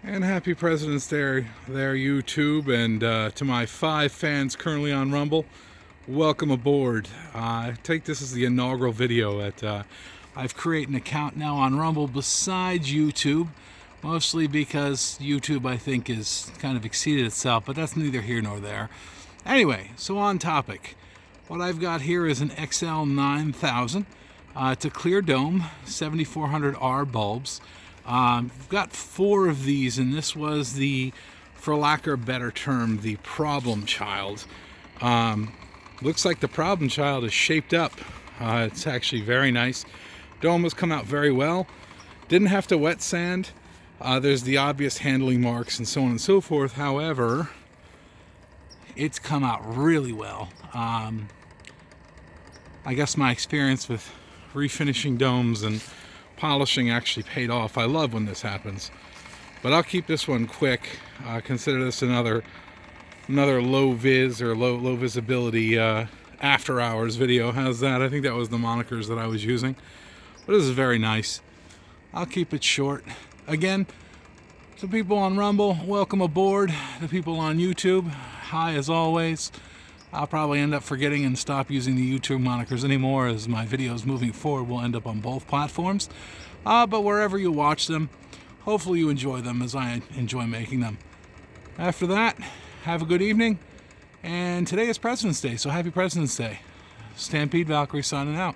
And happy President's Day there, YouTube, and to my 5 fans currently on Rumble, welcome aboard. I take this as the inaugural video I've created an account now on Rumble besides YouTube, mostly because YouTube, I think, is kind of exceeded itself, but that's neither here nor there. Anyway, so on topic. What I've got here is an XL9000. It's a clear dome, 7400R bulbs. I've got 4 of these, and this was the, for lack of a better term, the problem child. Looks like the problem child is shaped up. It's actually very nice. Dome has come out very well. Didn't have to wet sand. There's the obvious handling marks and so on and so forth. However, it's come out really well. I guess my experience with refinishing domes and polishing actually paid off. I love when this happens, but I'll keep this one quick. Consider this another low vis or low visibility after hours video. How's that? I think that was the monikers that I was using, but this is very nice. I'll keep it short. Again, to people on Rumble, welcome aboard. The people on YouTube, hi as always. I'll probably end up forgetting and stop using the YouTube monikers anymore, as my videos moving forward will end up on both platforms. But wherever you watch them, hopefully you enjoy them as I enjoy making them. After that, have a good evening. And today is President's Day, so happy President's Day. Stampede Valkyrie signing out.